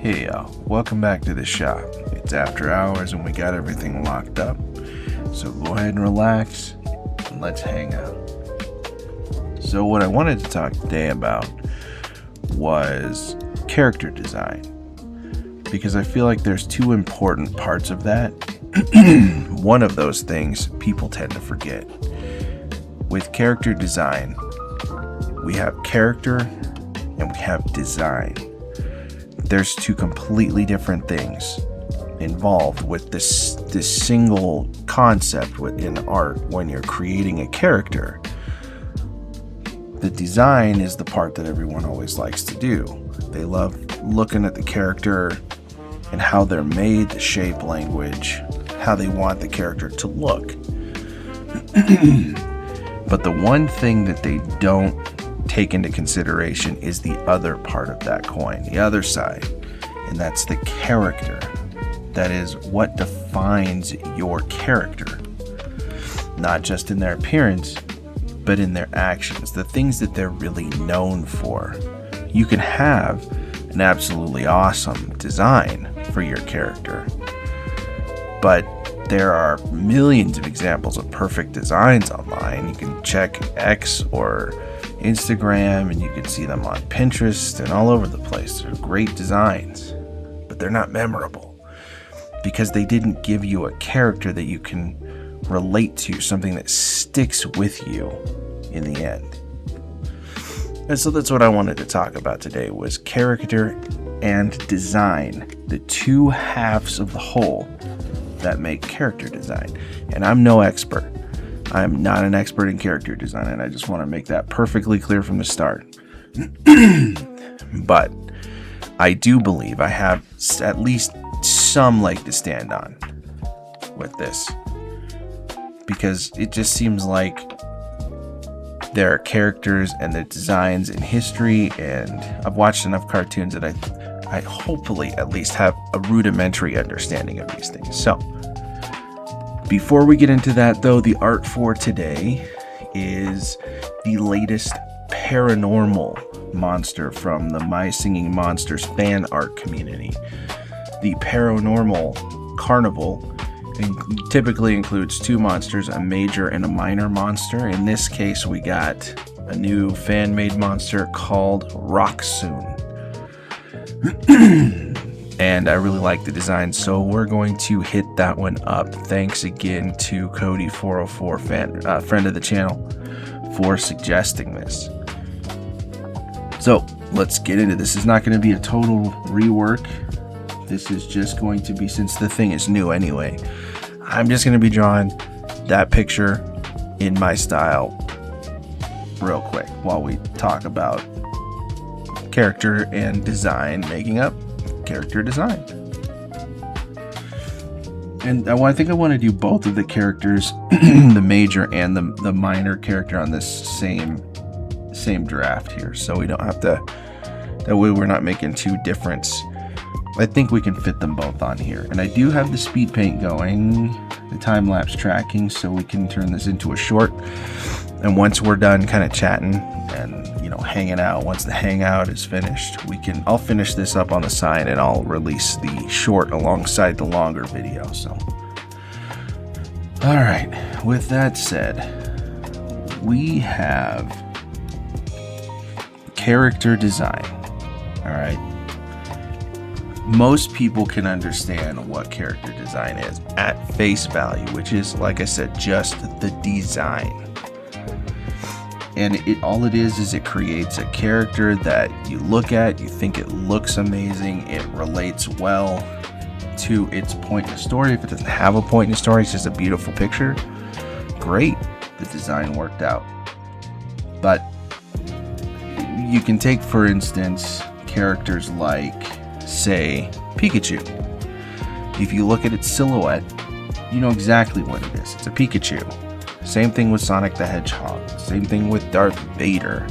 Hey y'all, welcome back to the shop. It's after hours and we got everything locked up. So go ahead and relax and let's hang out. So what I wanted to talk today about was character design. Because I feel like there's two important parts of that. One of those things people tend to forget. With character design, we have character and we have design. There's two completely different things involved with this single concept within art. When you're creating a character, the design is the part that everyone always likes to do. They love looking at the character and how they're made, the shape, language, how they want the character to look. But the one thing that they don't take into consideration is the other part of that coin, the other side, and that's the character. That is what defines your character, not just in their appearance, but in their actions, the things that they're really known for. You can have an absolutely awesome design for your character, but there are millions of examples of perfect designs online. You can check X or Instagram and you can see them on Pinterest and all over the place. They're great designs, but they're not memorable because they didn't give you a character that you can relate to, something that sticks with you in the end. And so that's what I wanted to talk about today, was character and design, the two halves of the whole that make character design. And I'm no expert. I'm not an expert in character design, and I just want to make that perfectly clear from the start. But I do believe I have at least some leg to stand on with this, because it just seems like there are characters and the designs in history, and I've watched enough cartoons that I hopefully at least have a rudimentary understanding of these things. So before we get into that, though, the art for today is the latest Paironormal monster from the My Singing Monsters fan art community. The Paironormal Carnival typically includes two monsters, a major and a minor monster. In this case, we got a new fan-made monster called Raqsoun. And I really like the design, so we're going to hit that one up. Thanks again to Cody404, friend of the channel, for suggesting this. So let's get into this. This is not going to be a total rework. This is just going to be, since the thing is new anyway, I'm just going to be drawing that picture in my style real quick while we talk about character and design, making up character design. And I think I want to do both of the characters, the major and the minor character, on this same draft here, so we don't have to, that way we're not making two different. I think we can fit them both on here. And I do have the speed paint going, the time-lapse tracking, so we can turn this into a short. And once we're done kind of chatting and, hanging out, once the hangout is finished, I'll finish this up on the side and I'll release the short alongside the longer video. So, all right, with that said, we have character design. All right. Most people can understand what character design is at face value, which is, like I said, just the design. And all it is it creates a character that you look at, you think it looks amazing, it relates well to its point in the story. If it doesn't have a point in the story, it's just a beautiful picture, great, the design worked out. But you can take, for instance, characters like, say, Pikachu. If you look at its silhouette, you know exactly what it is. It's a Pikachu. Same thing with Sonic the Hedgehog. Same thing with Darth Vader.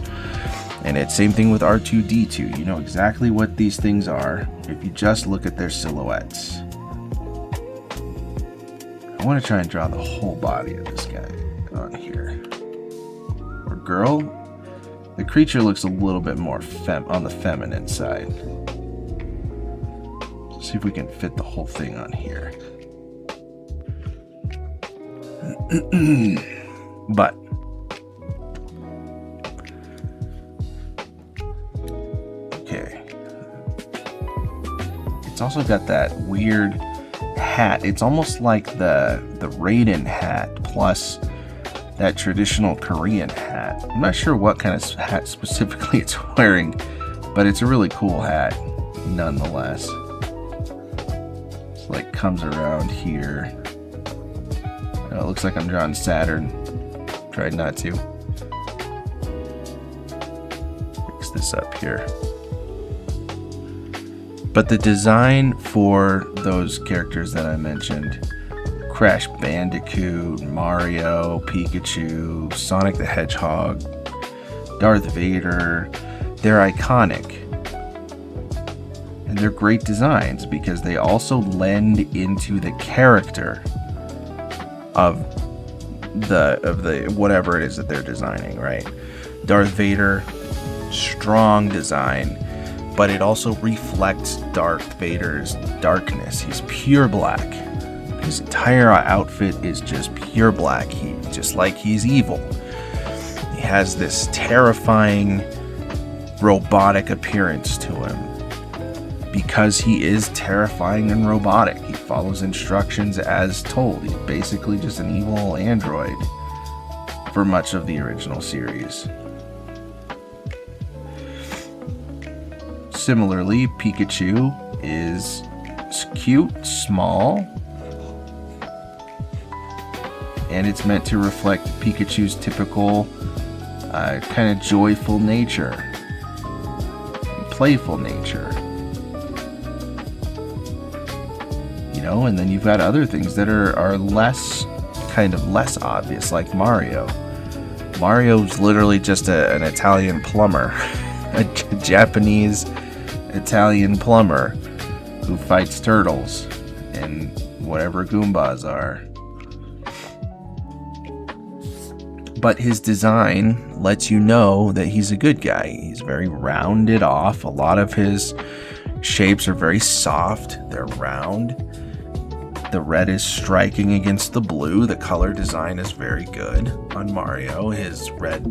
And it's same thing with R2-D2. You know exactly what these things are if you just look at their silhouettes. I want to try and draw the whole body of this guy on here. Or girl. The creature looks a little bit more on the feminine side. See if we can fit the whole thing on here. But okay, it's also got that weird hat. It's almost like the Raiden hat plus that traditional Korean hat. I'm not sure what kind of hat specifically it's wearing, but it's a really cool hat nonetheless. It's like comes around here. It looks like I'm drawing Saturn. Tried not to. Fix this up here. But the design for those characters that I mentioned, Crash Bandicoot, Mario, Pikachu, Sonic the Hedgehog, Darth Vader, they're iconic. And they're great designs because they also lend into the character of the whatever it is that they're designing, right? Darth Vader, strong design, but it also reflects Darth Vader's darkness. He's pure black. His entire outfit is just pure black. Just like he's evil. He has this terrifying robotic appearance to him. Because he is terrifying and robotic. He follows instructions as told. He's basically just an evil android for much of the original series. Similarly, Pikachu is cute, small, and it's meant to reflect Pikachu's typical kind of joyful nature, playful nature. And then you've got other things that are less obvious, like Mario. Mario's literally just an Italian plumber, a Japanese Italian plumber who fights turtles and whatever Goombas are. But his design lets you know that he's a good guy. He's very rounded off. A lot of his shapes are very soft. They're round. The red is striking against the blue. The color design is very good on Mario. His red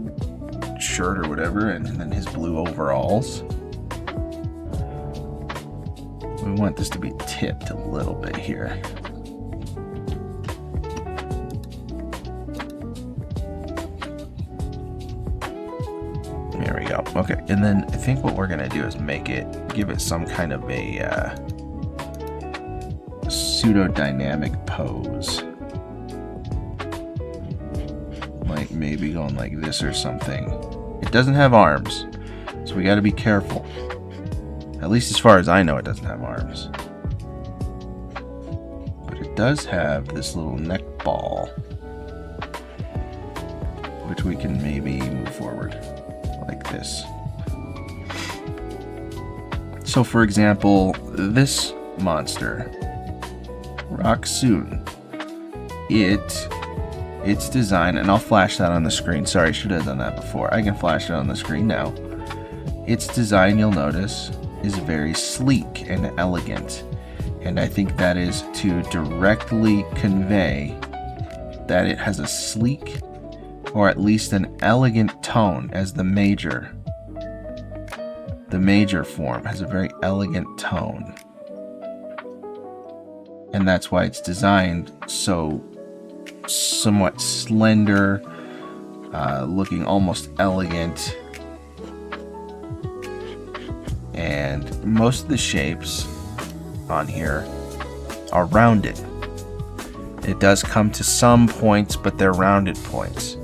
shirt or whatever, and then his blue overalls. We want this to be tipped a little bit here. There we go. Okay, and then I think what we're gonna do is give it some kind of a pseudo-dynamic pose. Like maybe going like this or something. It doesn't have arms, so we got to be careful. At least as far as I know, it doesn't have arms. But it does have this little neck ball, which we can maybe move forward like this. So for example, this monster, Raqsoun, its design, and I'll flash that on the screen. Sorry, I should have done that before. I can flash it on the screen now. Its design, you'll notice, is very sleek and elegant. And I think that is to directly convey that it has a sleek, or at least an elegant tone as the major. The major form has a very elegant tone. And that's why it's designed so somewhat slender, looking almost elegant. And most of the shapes on here are rounded. It does come to some points, but they're rounded points.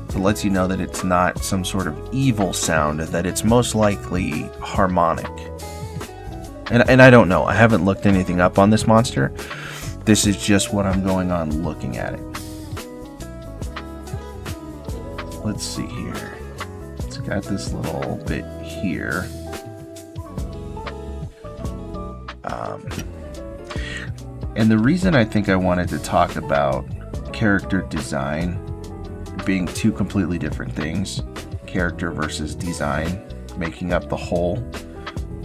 So it lets you know that it's not some sort of evil sound, that it's most likely harmonic. And I don't know. I haven't looked anything up on this monster. This is just what I'm going on looking at it. Let's see here. It's got this little bit here. And the reason I think I wanted to talk about character design being two completely different things, character versus design, making up the whole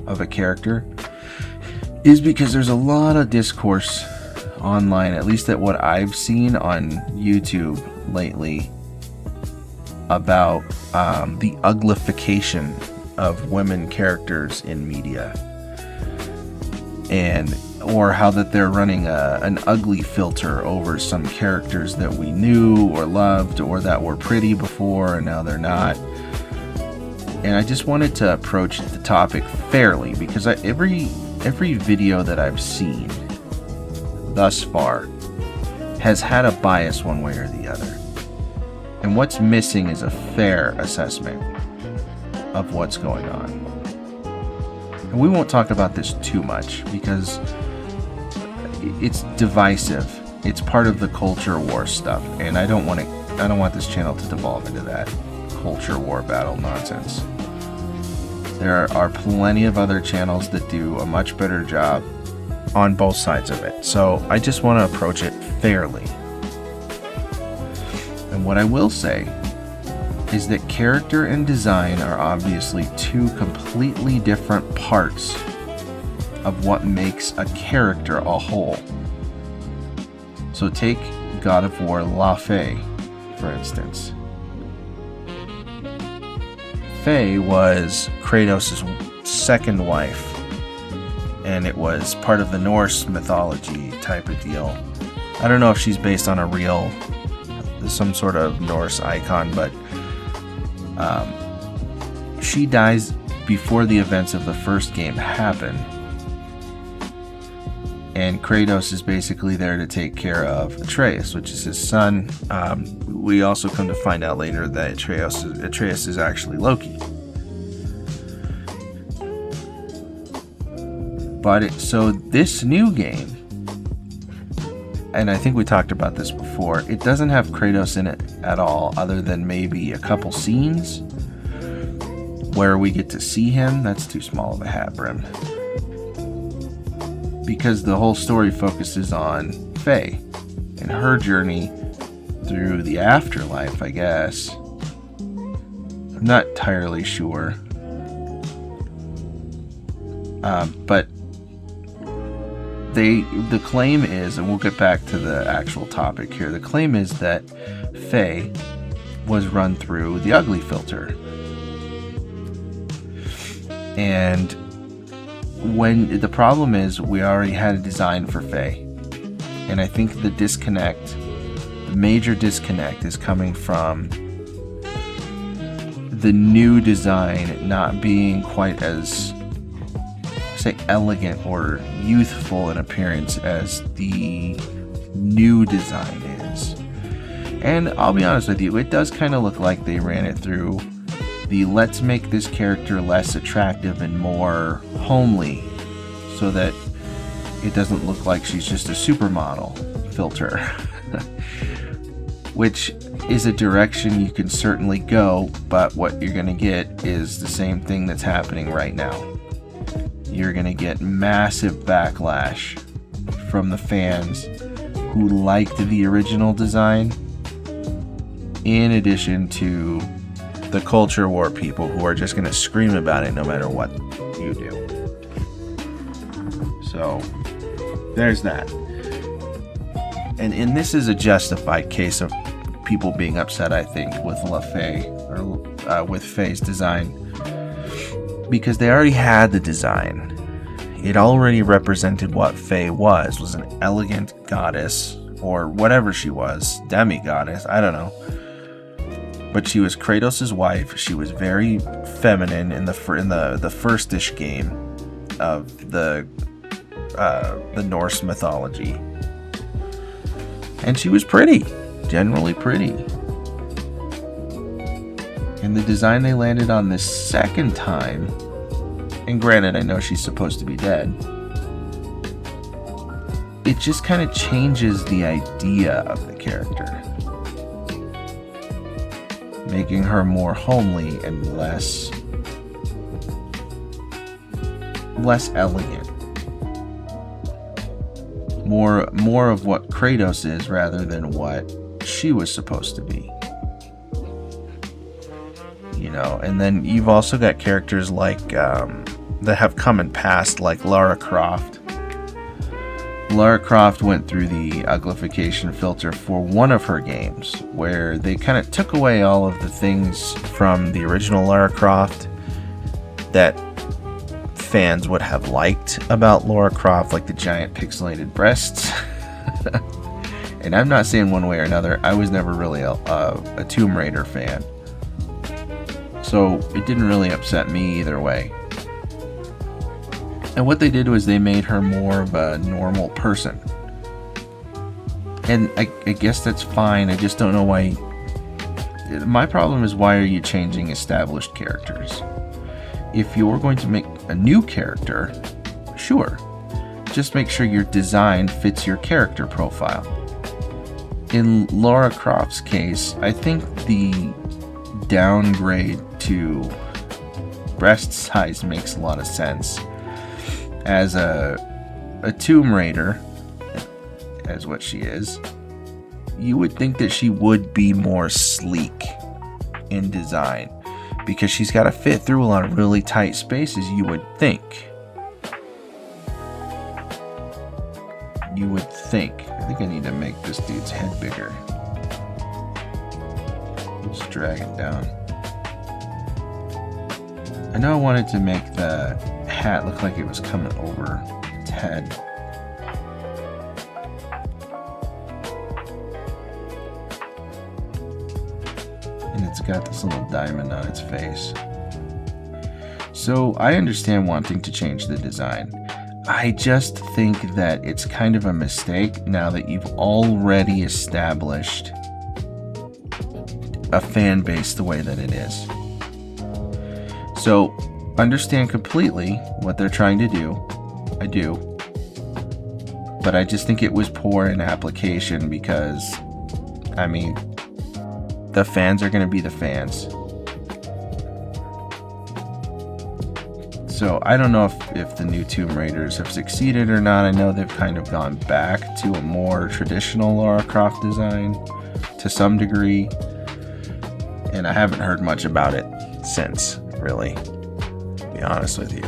of a character, is because there's a lot of discourse online, at least at what I've seen on YouTube lately, about the uglification of women characters in media, or how that they're running an ugly filter over some characters that we knew or loved or that were pretty before and now they're not. And I just wanted to approach the topic fairly, because every video that I've seen thus far has had a bias one way or the other. And what's missing is a fair assessment of what's going on. And we won't talk about this too much because it's divisive. It's part of the culture war stuff, and I don't want this channel to devolve into that culture war battle nonsense. There are plenty of other channels that do a much better job on both sides of it. So I just want to approach it fairly. And what I will say is that character and design are obviously two completely different parts of what makes a character a whole. So take God of War La Fey, for instance. Fey was Kratos' second wife, and it was part of the Norse mythology type of deal. I don't know if she's based on some sort of Norse icon, but she dies before the events of the first game happen, and Kratos is basically there to take care of Atreus, which is his son. We also come to find out later that Atreus is actually Loki. So this new game, and I think we talked about this before, it doesn't have Kratos in it at all, other than maybe a couple scenes where we get to see him. That's too small of a hat brim. Because the whole story focuses on Faye and her journey through the afterlife, I guess. I'm not entirely sure. But the claim is, and we'll get back to the actual topic here, the claim is that Faye was run through the ugly filter. And when the problem is, we already had a design for Faye. And I think the major disconnect is coming from the new design not being quite as, say, elegant or youthful in appearance as the new design is. And I'll be honest with you, it does kind of look like they ran it through the let's make this character less attractive and more homely so that it doesn't look like she's just a supermodel filter. Which is a direction you can certainly go, but what you're going to get is the same thing that's happening right now. You're going to get massive backlash from the fans who liked the original design, in addition to the culture war people who are just going to scream about it no matter what you do. So there's that. And this is a justified case of people being upset, I think, with La Fey, or with Faye's design, because they already had the design. It already represented what Faye was an elegant goddess, or whatever she was, demi-goddess, I don't know. But she was Kratos' wife. She was very feminine in the first-ish game of the Norse mythology. And she was pretty, generally pretty. And the design they landed on this second time, and granted, I know she's supposed to be dead, it just kind of changes the idea of the character, making her more homely and less elegant. More of what Kratos is rather than what she was supposed to be. You know, and then you've also got characters like that have come and passed, like Lara Croft, Lara Croft went through the uglification filter for one of her games, where they kind of took away all of the things from the original Lara Croft that fans would have liked about Lara Croft, like the giant pixelated breasts. And I'm not saying one way or another, I was never really a Tomb Raider fan, so it didn't really upset me either way. And what they did was they made her more of a normal person. And I guess that's fine. I just don't know why. My problem is, why are you changing established characters? If you're going to make a new character, sure. Just make sure your design fits your character profile. In Lara Croft's case, I think the downgrade to breast size makes a lot of sense. As a Tomb Raider, as what she is, you would think that she would be more sleek in design, because she's got to fit through a lot of really tight spaces, you would think. I think I need to make this dude's head bigger. Just drag it down. I know I wanted to make the hat look like it was coming over its head. And it's got this little diamond on its face. So I understand wanting to change the design. I just think that it's kind of a mistake now that you've already established a fan base the way that it is. So, understand completely what they're trying to do. I do. But I just think it was poor in application because, I mean, the fans are going to be the fans. So, I don't know if the new Tomb Raiders have succeeded or not. I know they've kind of gone back to a more traditional Lara Croft design to some degree. And I haven't heard much about it since, really, to be honest with you.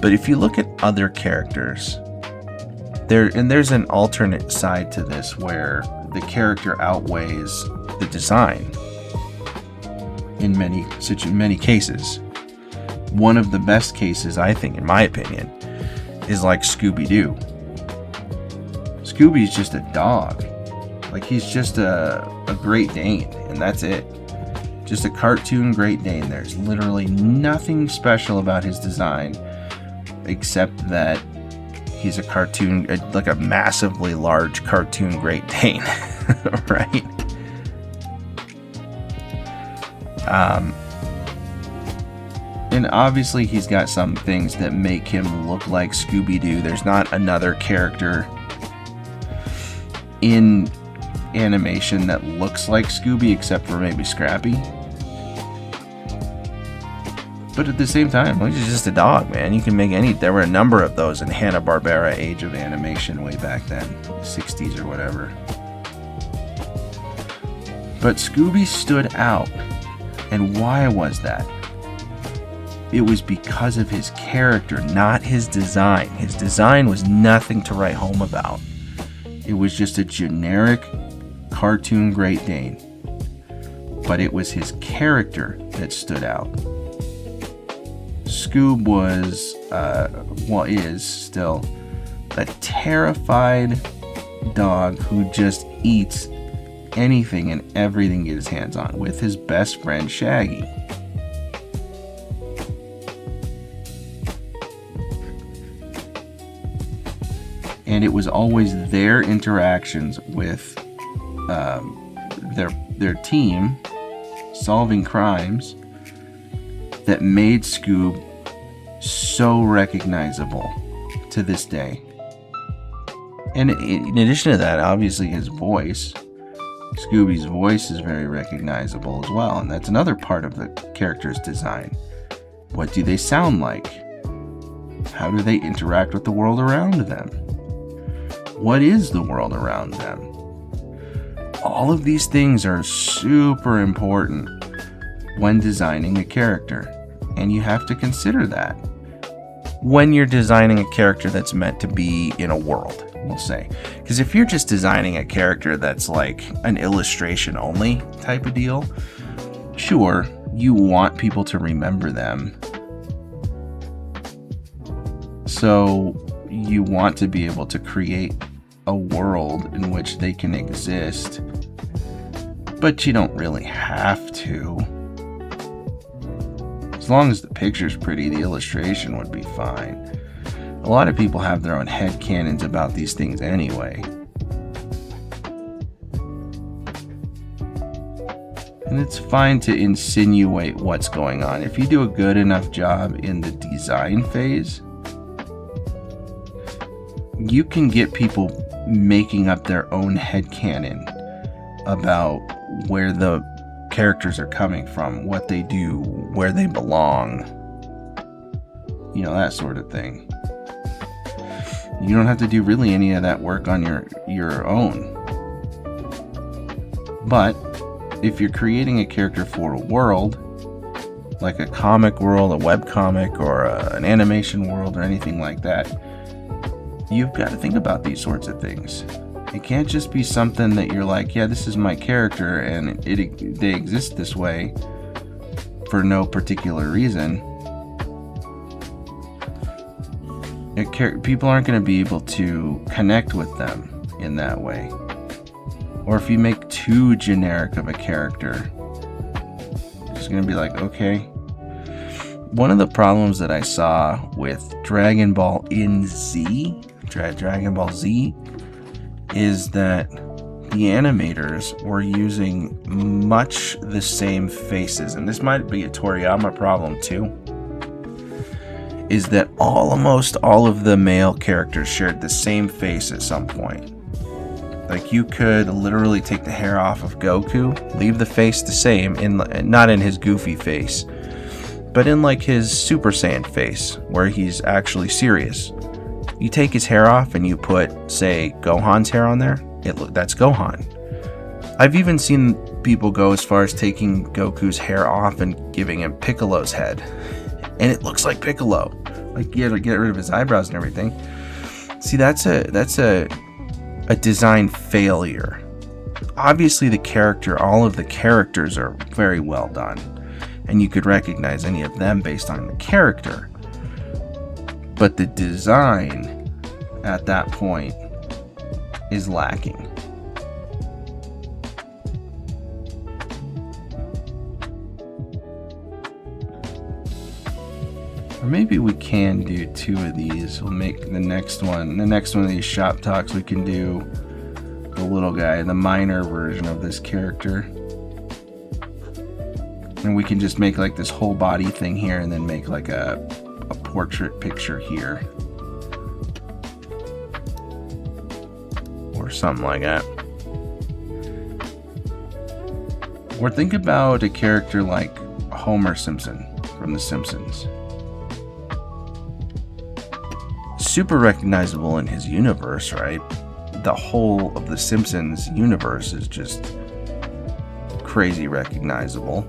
But if you look at other characters, there's an alternate side to this where the character outweighs the design in many cases. One of the best cases, I think, in my opinion, is like Scooby-Doo. Scooby's just a dog. Like, he's just a Great Dane, and that's it. Just a cartoon Great Dane. There's literally nothing special about his design, except that he's a cartoon, like a massively large cartoon Great Dane, right? And obviously he's got some things that make him look like Scooby-Doo. There's not another character in animation that looks like Scooby except for maybe Scrappy. But at the same time, he's just a dog, man. You can make any. There were a number of those in Hanna-Barbera Age of Animation way back then, 60s or whatever. But Scooby stood out. And why was that? It was because of his character, not his design. His design was nothing to write home about. It was just a generic cartoon Great Dane. But it was his character that stood out. Scoob was, is still a terrified dog who just eats anything and everything he gets his hands on, with his best friend Shaggy. And it was always their interactions with their team solving crimes that made Scoob so recognizable to this day. And in addition to that, obviously his voice, Scooby's voice, is very recognizable as well. And that's another part of the character's design. What do they sound like? How do they interact with the world around them? What is the world around them? All of these things are super important when designing a character, and you have to consider that. when you're designing a character that's meant to be in a world, we'll say. Because if you're just designing a character that's like an illustration only type of deal, sure, you want people to remember them. So you want to be able to create a world in which they can exist, but you don't really have to. As long as the picture's pretty, the illustration would be fine. A lot of people have their own headcanons about these things anyway. And it's fine to insinuate what's going on. If you do a good enough job in the design phase, you can get people making up their own headcanon about where the characters are coming from, what they do, where they belong, that sort of thing. You don't have to do really any of that work on your own. But if you're creating a character for a world, like a comic world, a webcomic, or an animation world, or anything like that, you've got to think about these sorts of things. It can't just be something that you're like, yeah, this is my character, and they exist this way for no particular reason. People aren't going to be able to connect with them in that way. Or if you make too generic of a character, it's going to be like, okay. One of the problems that I saw with Dragon Ball Z, is that the animators were using much the same faces, and this might be a Toriyama problem too, is that almost all of the male characters shared the same face at some point. Like, you could literally take the hair off of Goku, leave the face the same, not in his goofy face, but in like his Super Saiyan face, where he's actually serious. You take his hair off and you put, say, Gohan's hair on there, that's Gohan. I've even seen people go as far as taking Goku's hair off and giving him Piccolo's head, and it looks like Piccolo. Like, you had to get rid of his eyebrows and everything. See, that's a design failure. Obviously, all of the characters are very well done, and you could recognize any of them based on the character. But the design at that point is lacking. Or maybe we can do 2 of these. We'll make the next one of these shop talks, we can do the little guy, the minor version of this character. And we can just make like this whole body thing here, and then make like a portrait picture here. Or something like that. Or think about a character like Homer Simpson from The Simpsons. Super recognizable in his universe, right? The whole of the Simpsons universe is just crazy recognizable.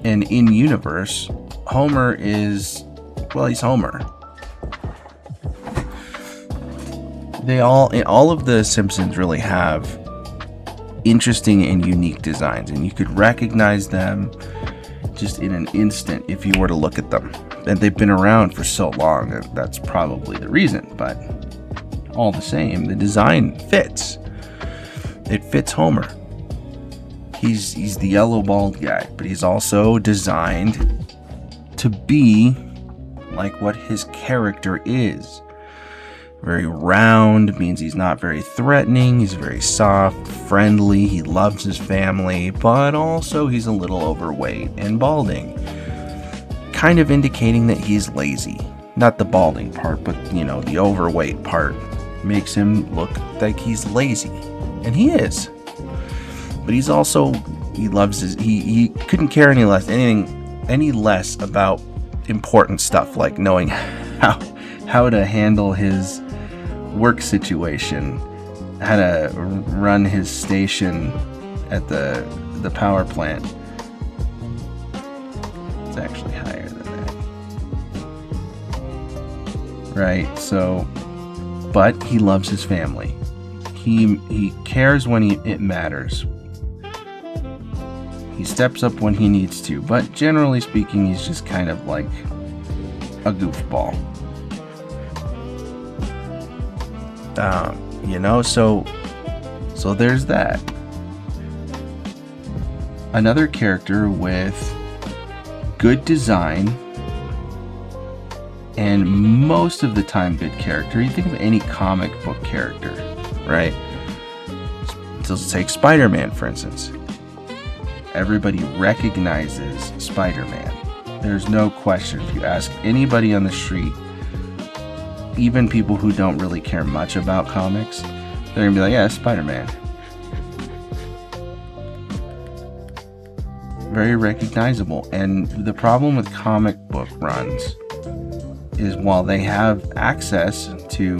And in universe, Homer is, well, he's Homer. All of the Simpsons really have interesting and unique designs, and you could recognize them just in an instant if you were to look at them. And they've been around for so long that that's probably the reason, but all the same, the design fits. It fits Homer. He's the yellow bald guy, but he's also designed to be like what his character is. Very round means he's not very threatening, he's very soft, friendly, he loves his family, but also he's a little overweight and balding. Kind of indicating that he's lazy. Not the balding part, but the overweight part makes him look like he's lazy. And he is. But he's also, he couldn't care any less about important stuff, like knowing how to handle his work situation, how to run his station at the power plant. It's actually higher than that. right? So, but he loves his family. He cares when it matters. He steps up when he needs to, but generally speaking, he's just kind of like a goofball. So there's that. Another character with good design and most of the time good character. You think of any comic book character, right? So let's take Spider-Man, for instance. Everybody recognizes Spider-Man. There's no question. If you ask anybody on the street, even people who don't really care much about comics, they're gonna be like, yeah, Spider-Man. Very recognizable. And the problem with comic book runs is while they have access to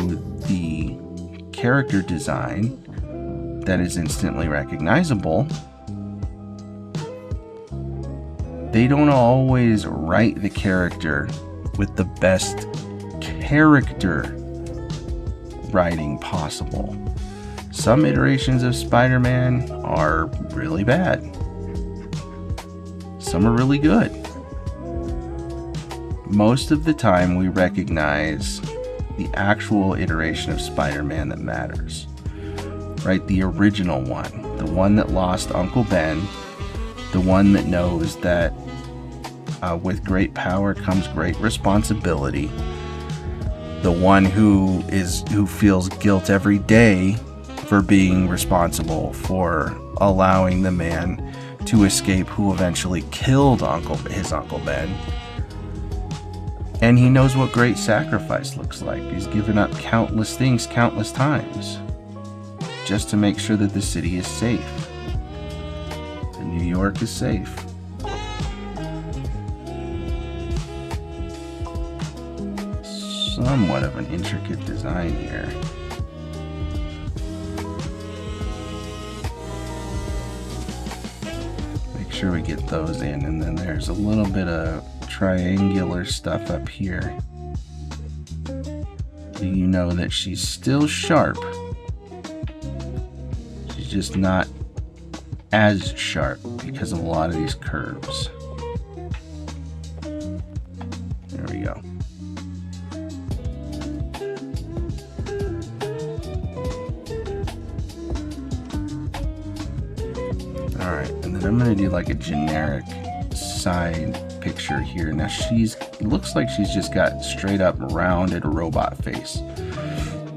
the character design that is instantly recognizable, they don't always write the character with the best character writing possible. Some iterations of Spider-Man are really bad. Some are really good. Most of the time we recognize the actual iteration of Spider-Man that matters. Right? The original one. The one that lost Uncle Ben. The one that knows that with great power comes great responsibility. The one who feels guilt every day for being responsible for allowing the man to escape who eventually killed his Uncle Ben. And he knows what great sacrifice looks like. He's given up countless things countless times just to make sure that the city is safe. And New York is safe. Somewhat of an intricate design here. Make sure we get those in, and then there's a little bit of triangular stuff up here. So you know that she's still sharp. She's just not as sharp because of a lot of these curves. There we go. Alright, and then I'm going to do like a generic side picture here. Now looks like she's just got straight up rounded robot face.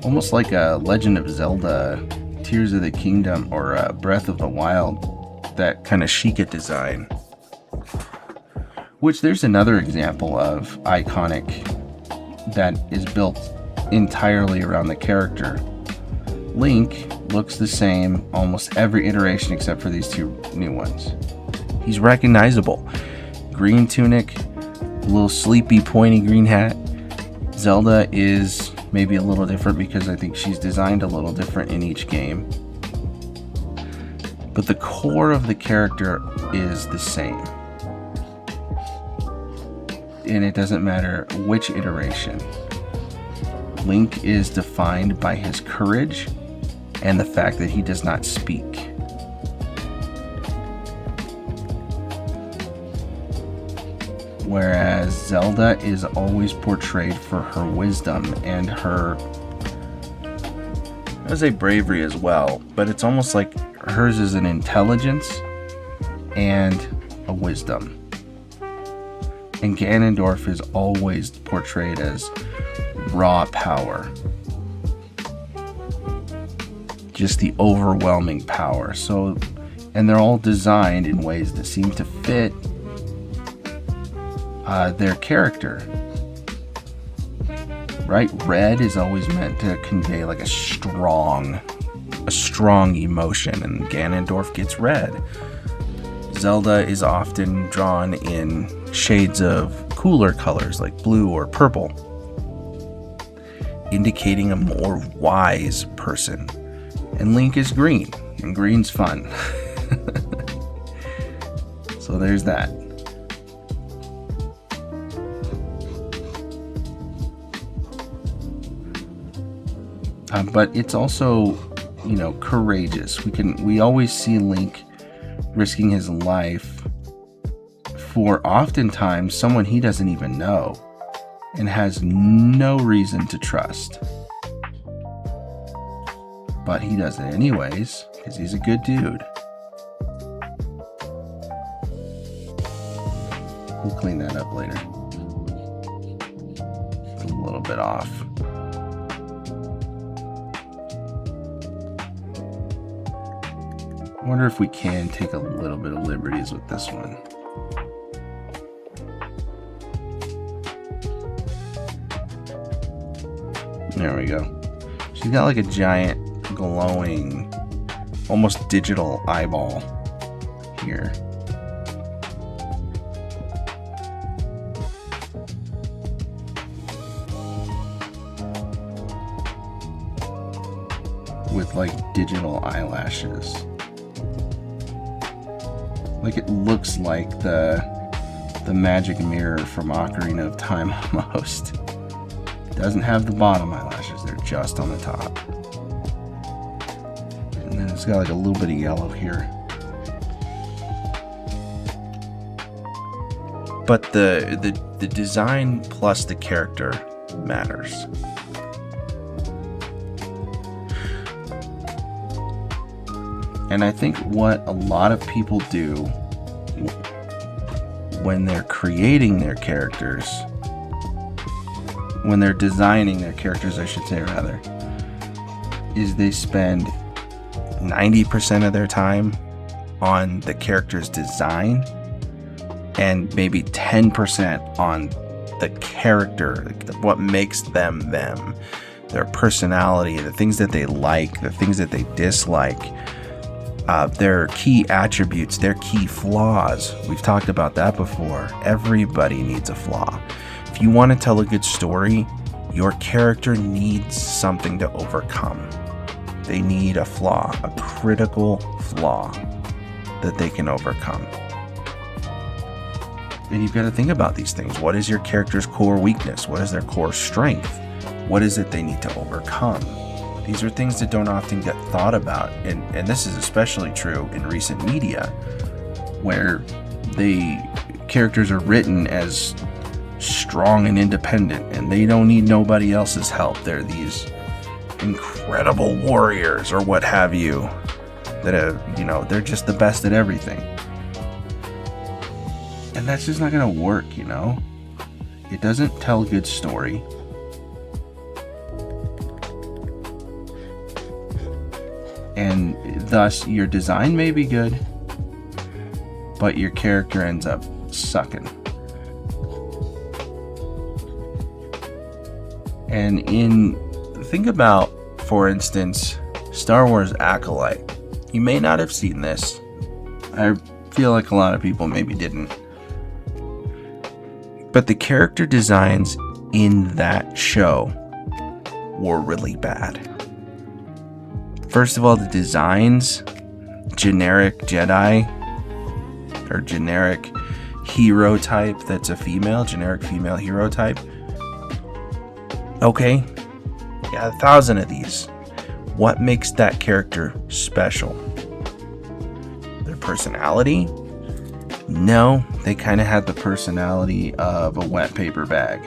Almost like a Legend of Zelda, Tears of the Kingdom, or Breath of the Wild, that kind of Sheikah design. Which there's another example of iconic that is built entirely around the character. Link looks the same almost every iteration except for these two new ones. He's recognizable. Green tunic, a little sleepy pointy green hat. Zelda is maybe a little different because I think she's designed a little different in each game. But the core of the character is the same. And it doesn't matter which iteration. Link is defined by his courage and the fact that he does not speak. Whereas Zelda is always portrayed for her wisdom and her, I would say bravery as well, but it's almost like hers is an intelligence and a wisdom. And Ganondorf is always portrayed as raw power. Just the overwhelming power. So, and they're all designed in ways that seem to fit their character. Right? Red is always meant to convey like a strong emotion, and Ganondorf gets red. Zelda is often drawn in shades of cooler colors like blue or purple, indicating a more wise person. And Link is green, and green's fun. So there's that. But it's also, courageous. We always see Link risking his life for oftentimes someone he doesn't even know and has no reason to trust. But he does it anyways because he's a good dude. We'll clean that up later. It's a little bit off. I wonder if we can take a little bit of liberties with this one. There we go. She's got like a giant glowing, almost digital eyeball here. With like digital eyelashes. Like it looks like the magic mirror from Ocarina of Time almost. It doesn't have the bottom eyelashes, they're just on the top. And then it's got like a little bit of yellow here. But the design plus the character matters. And I think what a lot of people do when they're creating their characters, when they're designing their characters, I should say rather, is they spend 90% of their time on the character's design and maybe 10% on the character, what makes them them, their personality, the things that they like, the things that they dislike. Their key attributes, their key flaws. We've talked about that before. Everybody needs a flaw. If you want to tell a good story, your character needs something to overcome. They need a flaw, a critical flaw that they can overcome. And you've got to think about these things. What is your character's core weakness? What is their core strength? What is it they need to overcome? These are things that don't often get thought about, and this is especially true in recent media, where the characters are written as strong and independent, and they don't need nobody else's help. They're these incredible warriors or what have you, that have, they're just the best at everything. And that's just not going to work, It doesn't tell a good story. And thus, your design may be good, but your character ends up sucking. And think about, for instance, Star Wars Acolyte. You may not have seen this. I feel like a lot of people maybe didn't. But the character designs in that show were really bad. First of all, the designs, generic Jedi, or generic hero type that's a female, generic female hero type. Okay, yeah, 1,000 of these. What makes that character special? Their personality? No, they kind of had the personality of a wet paper bag.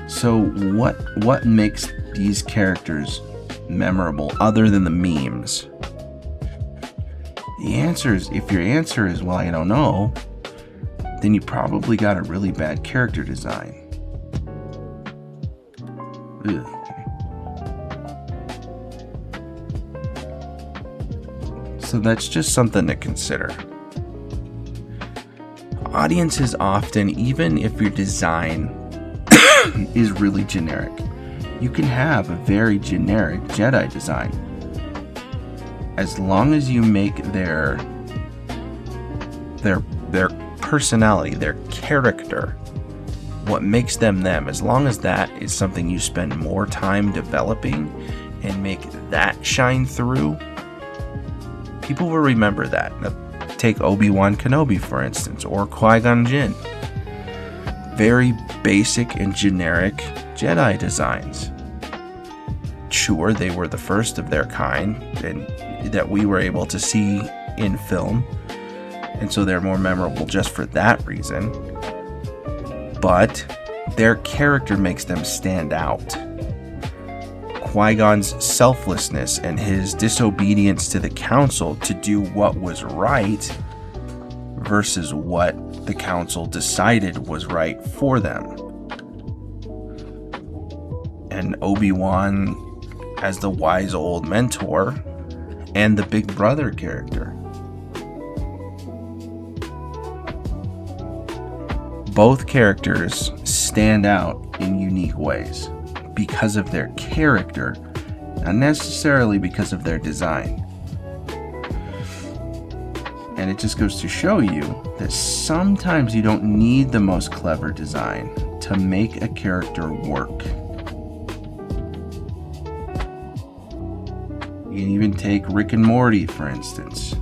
So what makes these characters memorable other than the memes? The answer is, if your answer is, well, I don't know, then you probably got a really bad character design. Ugh. So that's just something to consider. Audiences often, even if your design is really generic, you can have a very generic Jedi design. As long as you make their personality, their character, what makes them them, as long as that is something you spend more time developing and make that shine through, people will remember that. Now, take Obi-Wan Kenobi, for instance, or Qui-Gon Jinn. Very basic and generic Jedi designs. sure they were the first of their kind and that we were able to see in film, and so they're more memorable just for that reason. But their character makes them stand out. Qui-Gon's selflessness and his disobedience to the council to do what was right versus what the council decided was right for them. And Obi-Wan as the wise old mentor, and the big brother character. Both characters stand out in unique ways because of their character, not necessarily because of their design. And it just goes to show you that sometimes you don't need the most clever design to make a character work. You can even take Rick and Morty, for instance.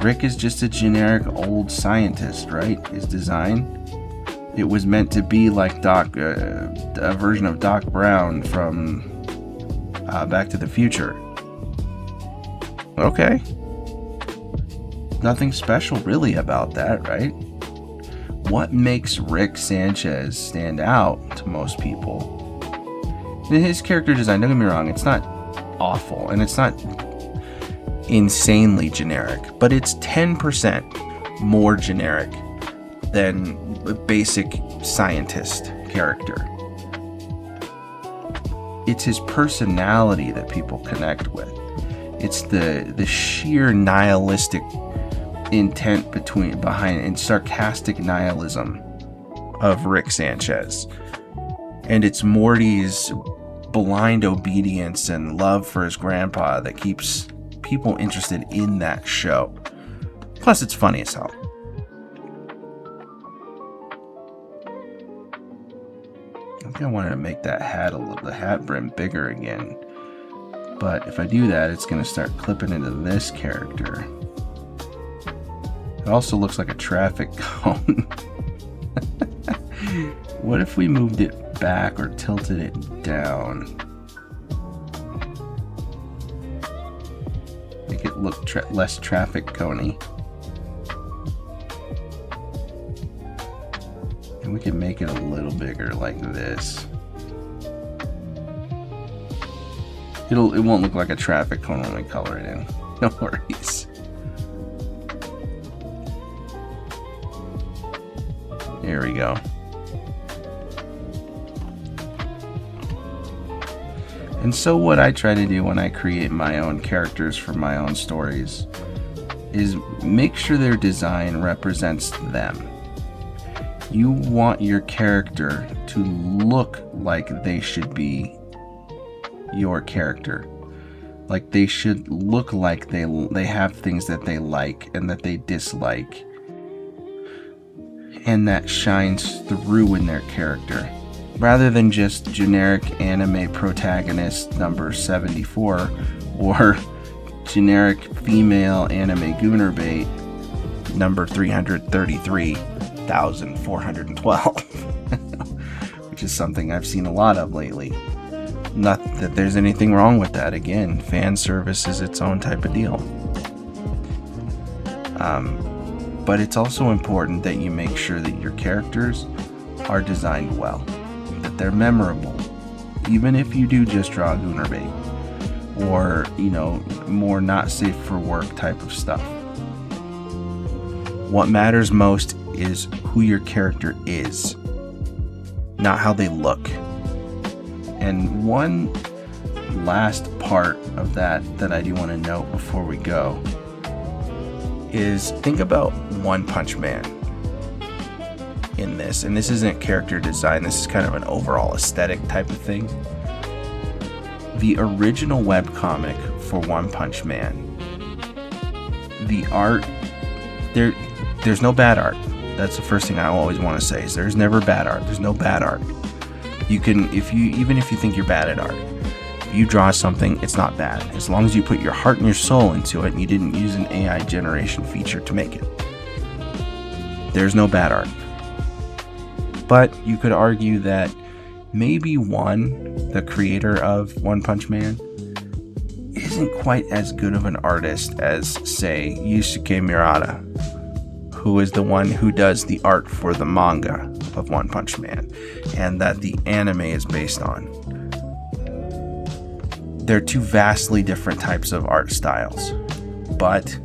Rick is just a generic old scientist, right? His design, it was meant to be like a version of Doc Brown from Back to the Future. Okay. Nothing special really about that, right? What makes Rick Sanchez stand out to most people? In his character design, don't get me wrong, it's not awful and it's not insanely generic, but it's 10% more generic than a basic scientist character. It's his personality that people connect with. It's the sheer nihilistic intent behind and sarcastic nihilism of Rick Sanchez. And it's Morty's blind obedience and love for his grandpa that keeps people interested in that show. Plus, it's funny as hell. I think I wanted to make that the hat brim bigger again. But if I do that, it's going to start clipping into this character. It also looks like a traffic cone. What if we moved it back or tilted it down? Make it look less traffic coney. And we can make it a little bigger like this. It won't look like a traffic cone when we color it in. No worries. There we go. And so what I try to do when I create my own characters for my own stories is make sure their design represents them. You want your character to look like they should be your character. Like they should look like they have things that they like and that they dislike. And that shines through in their character. Rather than just generic anime protagonist number 74 or generic female anime gooner bait number 333,412, which is something I've seen a lot of lately. Not that there's anything wrong with that. Again, fan service is its own type of deal. But it's also important that you make sure that your characters are designed well. That they're memorable, even if you do just draw a gooner bait or, more not safe for work type of stuff. What matters most is who your character is, not how they look. And one last part of that I do want to note before we go is think about One Punch Man in this, and this isn't character design, this is kind of an overall aesthetic type of thing. The original webcomic for One Punch Man, the art, there's no bad art. That's the first thing I always want to say, is there's never bad art. There's no bad art. You can, even if you think you're bad at art, if you draw something, it's not bad, as long as you put your heart and your soul into it and you didn't use an AI generation feature to make it. There's no bad art. But you could argue that maybe One, the creator of One Punch Man, isn't quite as good of an artist as, say, Yusuke Murata, who is the one who does the art for the manga of One Punch Man, and that the anime is based on. They're two vastly different types of art styles, but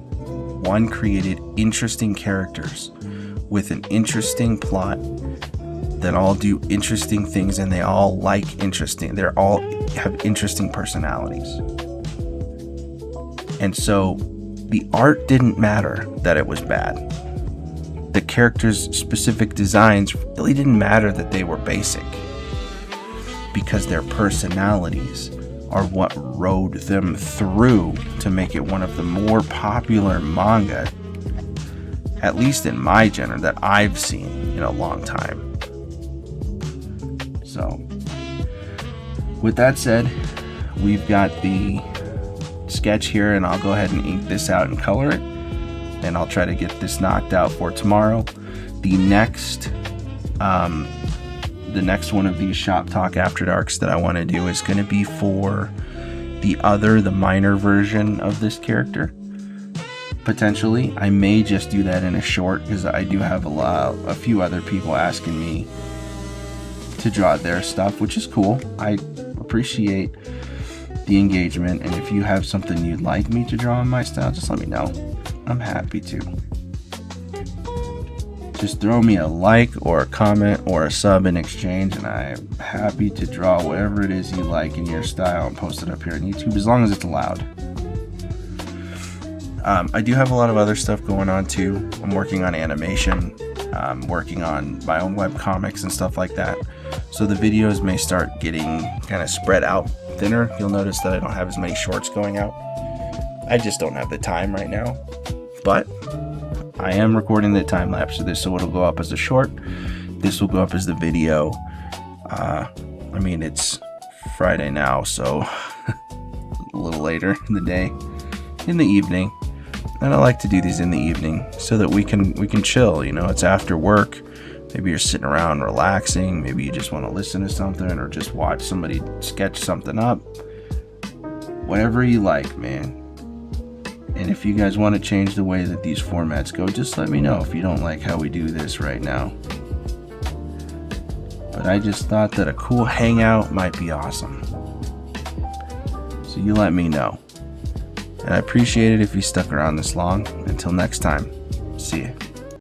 one created interesting characters with an interesting plot that all do interesting things, and they all have interesting personalities. And so the art didn't matter that it was bad. The characters' specific designs really didn't matter that they were basic, because their personalities are what rode them through to make it one of the more popular manga, at least in my genre, that I've seen in a long time. So, with that said, we've got the sketch here, and I'll go ahead and ink this out and color it, and I'll try to get this knocked out for tomorrow. The next one of these Shop Talk After Darks that I want to do is going to be for the minor version of this character. Potentially, I may just do that in a short, because I do have a few other people asking me to draw their stuff, which is cool. I appreciate the engagement, and if you have something you'd like me to draw in my style, just let me know. I'm happy to. Just throw me a like or a comment or a sub in exchange, and I'm happy to draw whatever it is you like in your style and post it up here on YouTube, as long as it's allowed. I do have a lot of other stuff going on too. I'm working on animation. I'm working on my own web comics and stuff like that. So the videos may start getting kind of spread out thinner. You'll notice that I don't have as many shorts going out. I just don't have the time right now. But I am recording the time lapse of this, so it'll go up as a short. This will go up as the video. It's Friday now, so a little later in the day, in the evening. And I like to do these in the evening so that we can chill. It's after work. Maybe you're sitting around relaxing. Maybe you just want to listen to something, or just watch somebody sketch something up. Whatever you like, man. And if you guys want to change the way that these formats go, just let me know if you don't like how we do this right now. But I just thought that a cool hangout might be awesome. So you let me know. And I appreciate it if you stuck around this long. Until next time, see ya.